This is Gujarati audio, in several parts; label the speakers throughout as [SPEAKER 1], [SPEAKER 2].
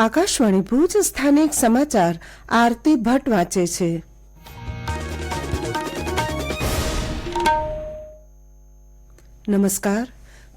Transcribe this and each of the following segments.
[SPEAKER 1] આકાશવાણી ભુજ સ્થાનિક સમાચાર આરતી ભટ્ટ વાંચે છે. નમસ્કાર.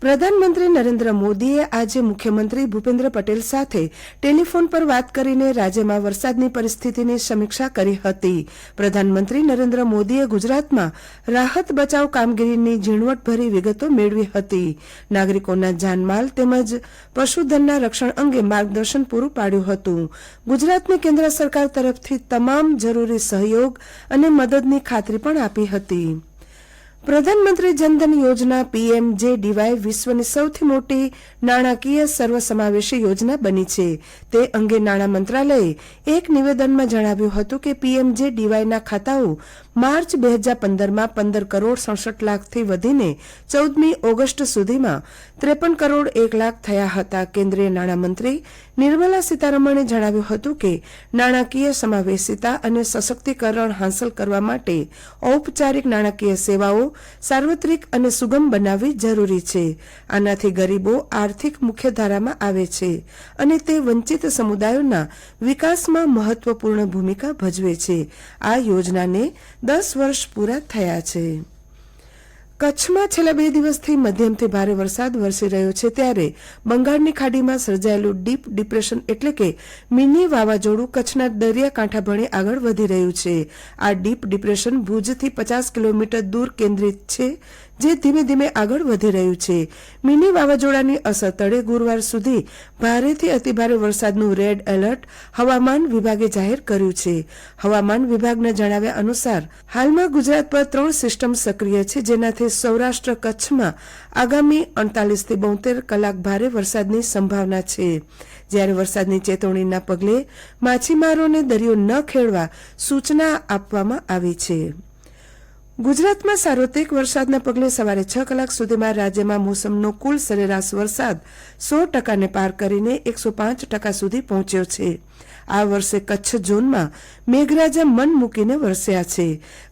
[SPEAKER 1] પ્રધાનમંત્રી નરેન્દ્ર મોદીએ આજે મુખ્યમંત્રી ભૂપેન્દ્ર પટેલ સાથે ટેલિફોન પર વાત કરીને રાજ્યમાં વરસાદની પરિસ્થિતિની સમીક્ષા કરી હતી. પ્રધાનમંત્રી નરેન્દ્ર મોદીએ ગુજરાતમાં રાહત બચાવ કામગીરીની ઝીણવટભરી વિગતો મેળવી હતી. નાગરિકોના જાનમાલ તેમજ પશુધનના રક્ષણ અંગે માર્ગદર્શન પૂરું પાડ્યું હતું. ગુજરાતને કેન્દ્ર સરકાર તરફથી તમામ જરૂરી સહયોગ અને મદદની ખાતરી પણ આપી હતી. પ્રધાનમંત્રી જનધન યોજના PMJDY વિશ્વની સૌથી મોટી નાણાકીય સર્વસમાવેશી યોજના બની છે. તે અંગે નાણાં મંત્રાલયે એક નિવેદનમાં જણાવ્યું હતું કે PMJDYના ખાતાઓ માર્ચ 2015માં 15 કરોડ 67 લાખથી વધીને 14મી ઓગસ્ટ સુધીમાં 53 કરોડ 1 લાખ થયા હતા. કેન્દ્રીય નાણામંત્રી નિર્મલા સીતારમણે જણાવ્યું હતું કે નાણાકીય સમાવેશિતા અને સશક્તિકરણ હાંસલ કરવા માટે ઔપચારિક નાણાકીય સેવાઓ સાર્વત્રિક અને સુગમ બનાવવી જરૂરી છે. આનાથી ગરીબો આર્થિક મુખ્યધારામાં આવે છે અને તે વંચિત સમુદાયોના વિકાસમાં મહત્વપૂર્ણ ભૂમિકા ભજવે છે. આ યોજનાને 10 વર્ષ પૂરા થયા છે. કચ્છમાં છેલ્લા 2 દિવસથી મધ્યમથી ભારે વરસાદ વરસી રહ્યો છે, ત્યારે બંગાળની ખાડીમાં સર્જાયેલું ડીપ ડિપ્રેશન એટલે કે મિની વાવાઝોડું કચ્છના દરિયાકાંઠા ભણી આગળ વધી રહ્યું છે. આ ડીપ ડિપ્રેશન ભુજથી 50 કિલોમીટર દૂર કેન્દ્રિત છે, જે ધીમે ધીમે આગળ વધી રહ્યું છે. મિની વાવાઝોડાની અસર તળે ગુરુવાર સુધી ભારેથી અતિભારે વરસાદનું રેડ એલર્ટ હવામાન વિભાગે જાહેર કર્યું છે. હવામાન વિભાગના જણાવ્યા અનુસાર હાલમાં ગુજરાત પર 3 સિસ્ટમ સક્રિય છે, જેનાથી સૌરાષ્ટ્ર કચ્છમાં આગામી 48 થી 72 કલાક ભારે વરસાદની સંભાવના છે. જ્યારે વરસાદની ચેતવણીના પગલે માછીમારોને દરિયો ન ખેડવા સૂચના આપવામાં આવી છે. ગુજરાતમાં સાર્વત્રિક વરસાદના પગલે સવારે 6 કલાક સુધીમાં રાજ્યમાં મોસમનો કુલ સરેરાશ વરસાદ 100%ને પાર કરીને 105% સુધી પહોંચ્યો છે. આ વર્ષે કચ્છ ઝોનમાં મેઘરાજા મન મૂકીને વરસ્યા છે.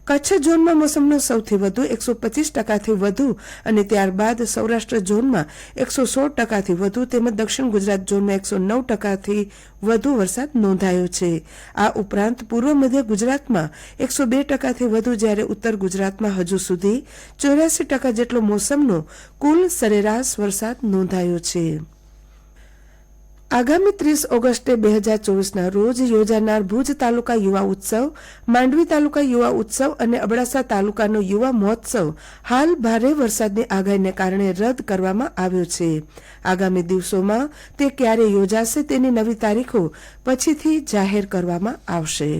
[SPEAKER 1] કચ્છ ઝોનમાં મોસમનો સૌથી વધુ 125%થી વધુ અને ત્યારબાદ સૌરાષ્ટ્ર ઝોનમાં 116%થી વધુ તેમજ દક્ષિણ ગુજરાત ઝોનમાં 109%થી વધુ વરસાદ નોંધાયો છે. આ ઉપરાંત પૂર્વ મધ્ય ગુજરાતમાં 102%થી વધુ, જ્યારે ઉત્તર ગુજરાતમાં હજુ સુધી 84% જેટલો મોસમનો કુલ સરેરાશ વરસાદ નોંધાયો છે. આગામી 30 ઓગસ્ટે 2024ના રોજ યોજાનાર ભુજ તાલુકા યુવા ઉત્સવ, માંડવી તાલુકા યુવા ઉત્સવ અને અબડાસા તાલુકાનો યુવા મહોત્સવ હાલ ભારે વરસાદની આગાહીને કારણે રદ કરવામાં આવ્યો છે. આગામી દિવસોમાં તે ક્યારે યોજાશે તેની નવી તારીખો પછીથી જાહેર કરવામાં આવશે.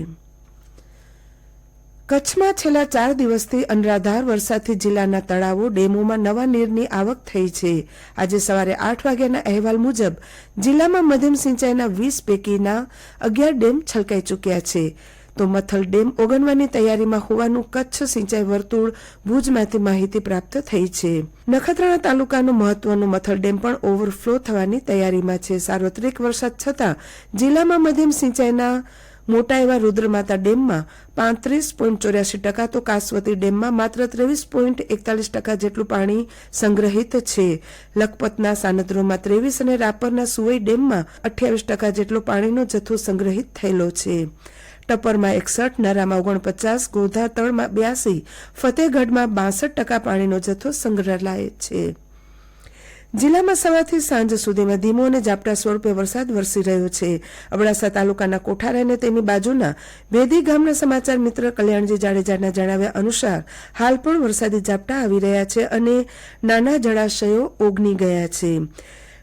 [SPEAKER 1] કચ્છમાં છેલ્લા 4 દિવસથી અનરાધાર વરસાદથી જિલ્લાના તળાવો, ડેમોમાં નવા નીરની આવક થઈ છે. આજે સવારે 8 વાગ્યાના અહેવાલ મુજબ જિલ્લામાં મધ્યમ સિંચાઈના 20 પૈકીના 11 ડેમ છલકાઈ ચૂક્યા છે, તો મથલ ડેમ ઓગણવાની તૈયારીમાં હોવાનું કચ્છ સિંચાઈ વર્તુળ ભુજમાંથી માહિતી પ્રાપ્ત થઈ છે. નખત્રાણા તાલુકાનો મહત્વનો મથલ ડેમ પણ ઓવરફ્લો થવાની તૈયારીમાં છે. સાર્વત્રિક વરસાદ છતાં જિલ્લામાં મધ્યમ સિંચાઈના મોટા એવા રૂદ્રમાતા ડેમમાં 35.84%, તો કાસવતી ડેમમાં માત્ર 23.41% જેટલું પાણી સંગ્રહિત છે. લખપતના સાનદ્રોમાં 23 અને રાપરના સુવઈ ડેમમાં 28% જેટલો પાણીનો જથ્થો સંગ્રહિત થયેલો છે. ટપ્પરમાં 61, નરામાં 49, ગોધા તળમાં 82, ફતેહગઢમાં 62% પાણીનો જથ્થો સંગ્રહાય છે. જિલ્લામાં સવારથી સાંજ સુધીમાં ધીમો અને ઝાપટા સ્વરૂપે વરસાદ વરસી રહ્યો છે. અબડાસા તાલુકાના કોઠારા અને તેની બાજુના ભેદી ગામના સમાચાર મિત્ર કલ્યાણજી જાડેજાના જણાવ્યા અનુસાર હાલ પણ વરસાદી ઝાપટા આવી રહ્યા છે અને નાના જળાશયો ઓગની ગયા છે.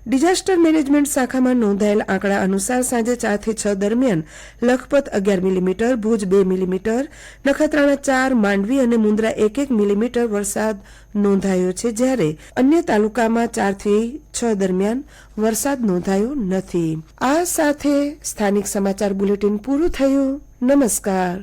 [SPEAKER 1] ડિઝાસ્ટર મેનેજમેન્ટ શાખામાં નોંધાયેલ આંકડા અનુસાર સાંજે 4 થી 6 દરમિયાન લખપત 11 મિલીમીટર, ભુજ 2 મિલીમીટર, નખત્રાણા 4, માંડવી અને મુન્દ્રા 1-1 મિલીમીટર વરસાદ નોંધાયો છે, જ્યારે અન્ય તાલુકામાં 4 થી 6 દરમિયાન વરસાદ નોંધાયો નથી. આ સાથે સ્થાનિક સમાચાર બુલેટિન પૂરું થયું. નમસ્કાર.